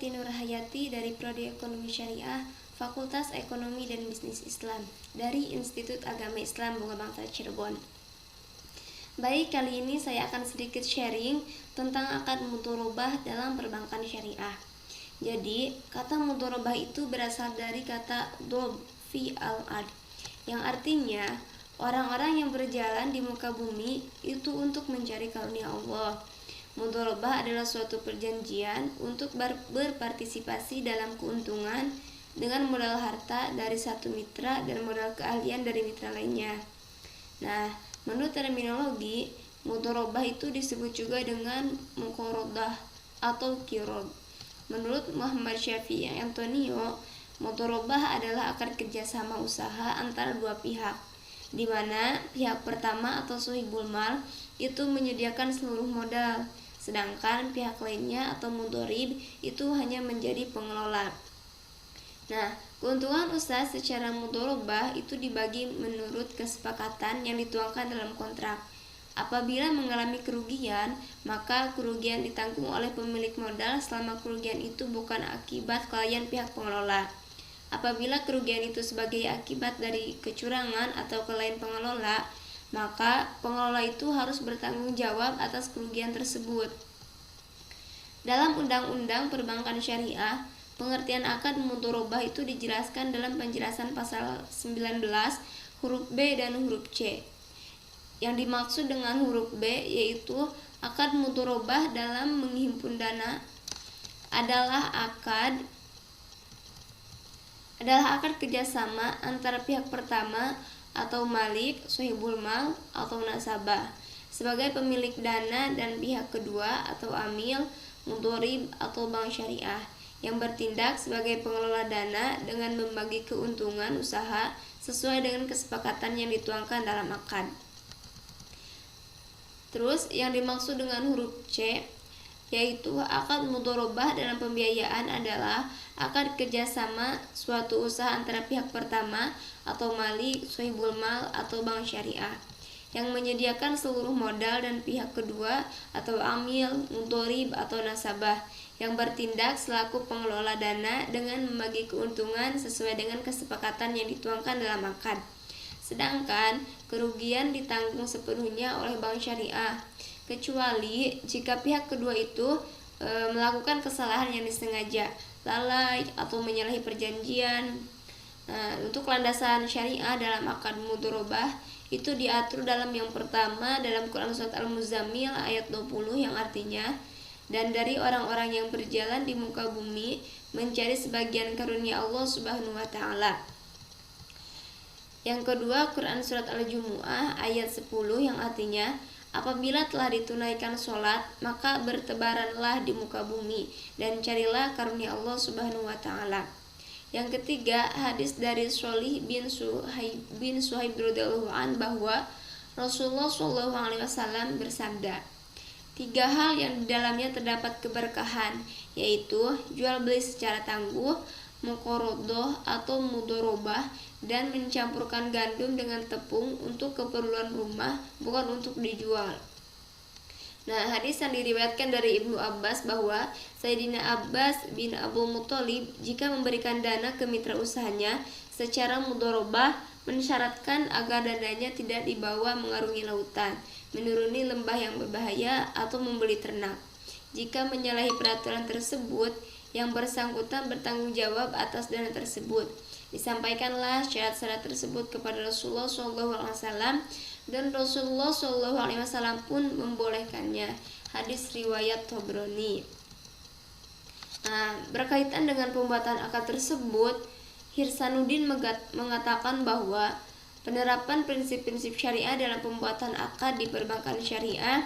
Yati Nurhayati dari Prodi Ekonomi Syariah, Fakultas Ekonomi dan Bisnis Islam dari Institut Agama Islam Bunga Bangsa Cirebon. Baik, kali ini saya akan sedikit sharing tentang akad mudharabah dalam perbankan syariah. Jadi, kata mudharabah itu berasal dari kata dob fi al-ard, yang artinya orang-orang yang berjalan di muka bumi itu untuk mencari karunia Allah. Mudharabah adalah suatu perjanjian untuk berpartisipasi dalam keuntungan dengan modal harta dari satu mitra dan modal keahlian dari mitra lainnya. Nah, menurut terminologi, mudharabah itu disebut juga dengan muqaradah atau qirad. Menurut Muhammad Syafi'i Antonio, mudharabah adalah akad kerjasama usaha antara dua pihak, di mana pihak pertama atau sohibul mal itu menyediakan seluruh modal, sedangkan pihak lainnya atau mudharib itu hanya menjadi pengelola. Nah, keuntungan usaha secara mudharabah itu dibagi menurut kesepakatan yang dituangkan dalam kontrak. Apabila mengalami kerugian, maka kerugian ditanggung oleh pemilik modal selama kerugian itu bukan akibat kelalaian pihak pengelola. Apabila kerugian itu sebagai akibat dari kecurangan atau kelalaian pengelola, maka pengelola itu harus bertanggung jawab atas kerugian tersebut. Dalam Undang-Undang Perbankan Syariah, pengertian akad mudharabah itu dijelaskan dalam penjelasan pasal 19 huruf B dan huruf C. Yang dimaksud dengan huruf B yaitu akad mudharabah dalam menghimpun dana adalah akad kerjasama antara pihak pertama atau malik, sohibul mal atau nasabah sebagai pemilik dana dan pihak kedua atau amil, mudharib atau bank syariah yang bertindak sebagai pengelola dana dengan membagi keuntungan usaha sesuai dengan kesepakatan yang dituangkan dalam akad. Terus yang dimaksud dengan huruf C yaitu akad mudharabah dalam pembiayaan adalah akad kerjasama suatu usaha antara pihak pertama atau malik, sohibul mal atau bank syariah yang menyediakan seluruh modal dan pihak kedua atau amil, mudharib atau nasabah yang bertindak selaku pengelola dana dengan membagi keuntungan sesuai dengan kesepakatan yang dituangkan dalam akad. Sedangkan kerugian ditanggung sepenuhnya oleh bank syariah, kecuali jika pihak kedua itu melakukan kesalahan yang disengaja, lalai atau menyalahi perjanjian. Nah, untuk landasan syariah dalam akad mudharabah itu diatur dalam yang pertama dalam Quran Surat Al-Muzammil ayat 20 yang artinya, dan dari orang-orang yang berjalan di muka bumi mencari sebagian karunia Allah Subhanahu wa taala. Yang kedua Quran Surat Al-Jumu'ah ayat 10 yang artinya, apabila telah ditunaikan sholat, maka bertebaranlah di muka bumi dan carilah karunia Allah Subhanahu wa taala. Yang ketiga, hadis dari Sholih bin Suhaib radhiyallahu an bahwa Rasulullah Shallallahu alaihi wasallam bersabda, 3 hal yang di dalamnya terdapat keberkahan, yaitu jual beli secara tangguh, muqaradah atau mudharabah, dan mencampurkan gandum dengan tepung untuk keperluan rumah, bukan untuk dijual. Nah, hadis yang diriwayatkan dari Ibnu Abbas bahwa Sayyidina Abbas bin Abdul Muthalib jika memberikan dana ke mitra usahanya secara mudharabah mensyaratkan agar dananya tidak dibawa mengarungi lautan, menuruni lembah yang berbahaya atau membeli ternak. Jika menyalahi peraturan tersebut, yang bersangkutan bertanggung jawab atas dana tersebut. Disampaikanlah syarat-syarat tersebut kepada Rasulullah SAW dan Rasulullah SAW pun membolehkannya. Hadis riwayat Tabrani. Nah, berkaitan dengan pembuatan akad tersebut, Hirsanuddin mengatakan bahwa penerapan prinsip-prinsip syariah dalam pembuatan akad di perbankan syariah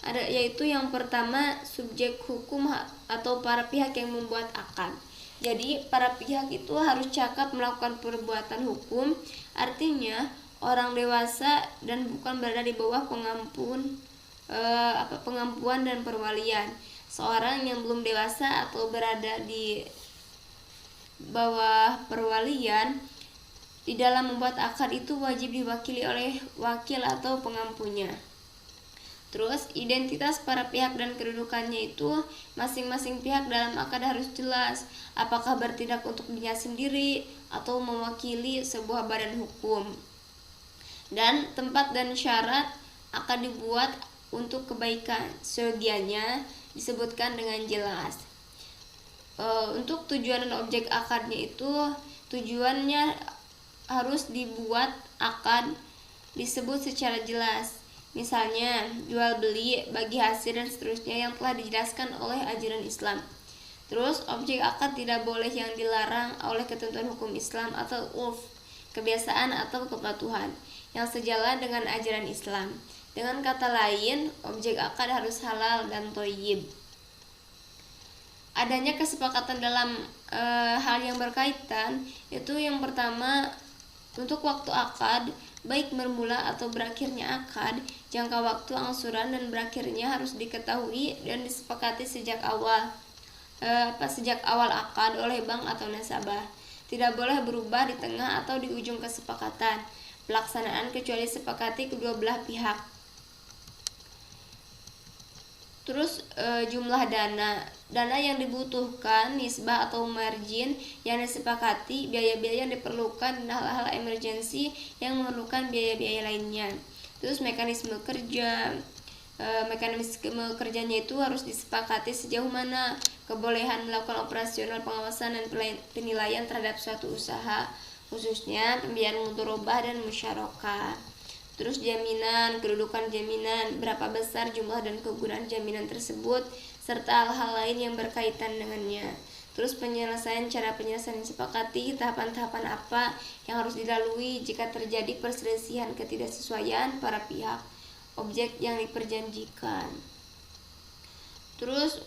ada, yaitu yang pertama subjek hukum atau para pihak yang membuat akad. Jadi para pihak itu harus cakap melakukan perbuatan hukum, artinya orang dewasa dan bukan berada di bawah pengampuan dan perwalian. Seorang yang belum dewasa atau berada di bawah perwalian di dalam membuat akad itu wajib diwakili oleh wakil atau pengampunya. Terus identitas para pihak dan kedudukannya itu masing-masing pihak dalam akad harus jelas, apakah bertindak untuk dirinya sendiri atau mewakili sebuah badan hukum. Dan tempat dan syarat akan dibuat untuk kebaikan, seyogianya disebutkan dengan jelas. Untuk tujuan dan objek akadnya itu tujuannya harus dibuat akad disebut secara jelas. Misalnya jual beli, bagi hasil dan seterusnya yang telah dijelaskan oleh ajaran Islam. Terus objek akad tidak boleh yang dilarang oleh ketentuan hukum Islam atau urf, kebiasaan atau kepatuhan yang sejalan dengan ajaran Islam. Dengan kata lain, objek akad harus halal dan thayyib. Adanya kesepakatan dalam hal yang berkaitan itu yang pertama, untuk waktu akad, baik bermula atau berakhirnya akad, jangka waktu angsuran dan berakhirnya harus diketahui dan disepakati sejak awal akad oleh bank atau nasabah. Tidak boleh berubah di tengah atau di ujung kesepakatan pelaksanaan kecuali disepakati kedua belah pihak. Terus jumlah dana yang dibutuhkan, nisbah atau margin yang disepakati, biaya-biaya yang diperlukan, dan hal-hal emergensi yang memerlukan biaya-biaya lainnya. Terus mekanisme kerjanya itu harus disepakati sejauh mana kebolehan melakukan operasional pengawasan dan penilaian terhadap suatu usaha, khususnya pembiayaan mudharabah dan musyarakah. Terus jaminan, kedudukan jaminan, berapa besar jumlah dan kegunaan jaminan tersebut, serta hal-hal lain yang berkaitan dengannya. Terus cara penyelesaian disepakati, tahapan-tahapan apa yang harus dilalui jika terjadi perselisihan ketidaksesuaian para pihak, objek yang diperjanjikan. Terus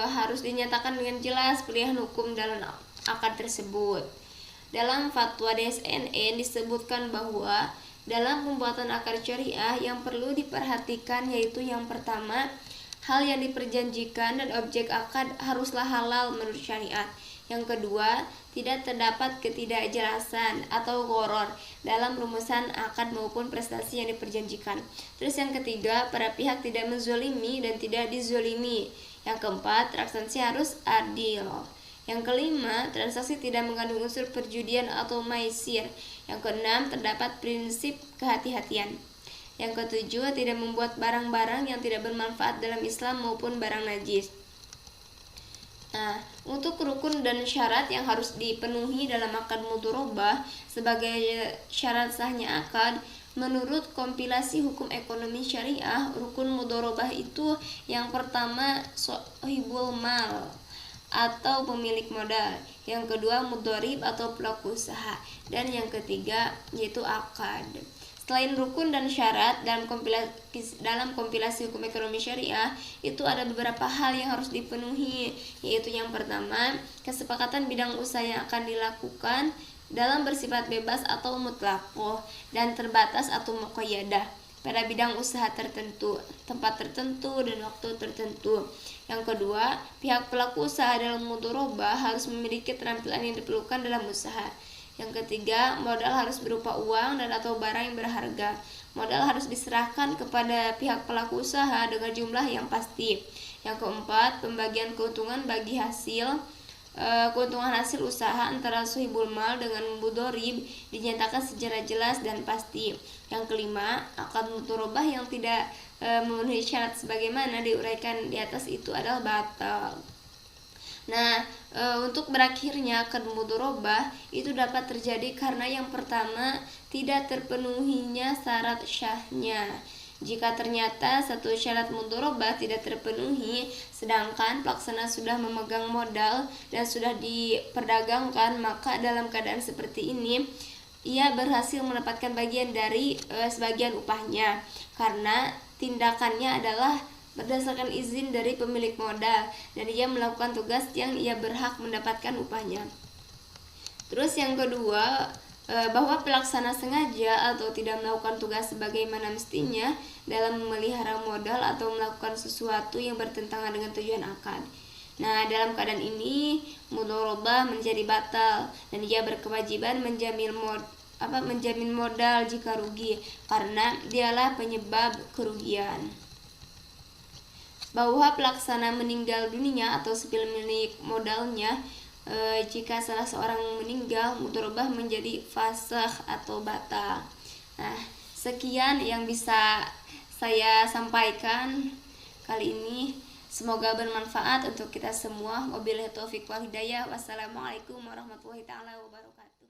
harus dinyatakan dengan jelas pilihan hukum dalam akad tersebut. Dalam fatwa DSNN disebutkan bahwa dalam pembuatan akad syariah yang perlu diperhatikan yaitu yang pertama, hal yang diperjanjikan dan objek akad haruslah halal menurut syariat. Yang kedua, tidak terdapat ketidakjelasan atau gharar dalam rumusan akad maupun prestasi yang diperjanjikan. Terus yang ketiga, para pihak tidak menzolimi dan tidak dizolimi. Yang keempat, transaksi harus adil. Yang kelima, transaksi tidak mengandung unsur perjudian atau maisir. Yang keenam, terdapat prinsip kehati-hatian. Yang ketujuh, tidak membuat barang-barang yang tidak bermanfaat dalam Islam maupun barang najis. Nah, untuk rukun dan syarat yang harus dipenuhi dalam akad mudharabah sebagai syarat sahnya akad, menurut kompilasi hukum ekonomi syariah, rukun mudharabah itu yang pertama sohibul mal atau pemilik modal, yang kedua mudharib atau pelaku usaha, dan yang ketiga yaitu akad. Selain rukun dan syarat dalam kompilasi hukum ekonomi syariah itu ada beberapa hal yang harus dipenuhi, yaitu yang pertama, kesepakatan bidang usaha yang akan dilakukan dalam bersifat bebas atau mutlaqoh dan terbatas atau muqayyadah pada bidang usaha tertentu, tempat tertentu, dan waktu tertentu. Yang kedua, pihak pelaku usaha dalam mudharabah harus memiliki keterampilan yang diperlukan dalam usaha. Yang ketiga, modal harus berupa uang dan atau barang yang berharga. Modal harus diserahkan kepada pihak pelaku usaha dengan jumlah yang pasti. Yang keempat, pembagian keuntungan bagi keuntungan hasil usaha antara sohibul mal dengan mudharib dinyatakan secara jelas dan pasti. Yang kelima, akad mudharabah yang tidak memenuhi syarat sebagaimana diuraikan di atas itu adalah batal. Nah, untuk berakhirnya akad mudharabah itu dapat terjadi karena yang pertama, tidak terpenuhinya syarat syahnya. Jika ternyata satu syarat mudharabah tidak terpenuhi, sedangkan pelaksana sudah memegang modal dan sudah diperdagangkan, maka dalam keadaan seperti ini ia berhasil mendapatkan bagian dari sebagian upahnya karena tindakannya adalah berdasarkan izin dari pemilik modal dan ia melakukan tugas yang ia berhak mendapatkan upahnya. Terus yang kedua, bahwa pelaksana sengaja atau tidak melakukan tugas sebagaimana mestinya dalam memelihara modal atau melakukan sesuatu yang bertentangan dengan tujuan akad. Nah, dalam keadaan ini mudharabah menjadi batal dan ia berkewajiban menjamin modal jika rugi karena dialah penyebab kerugian. bahwa pelaksana meninggal dunia atau sepil milik modalnya jika salah seorang meninggal mudharabah menjadi fasakh atau batal. Nah, sekian yang bisa saya sampaikan kali ini. Semoga bermanfaat untuk kita semua. Wabillahi taufiq wal hidayah. Wassalamualaikum warahmatullahi taala wabarakatuh.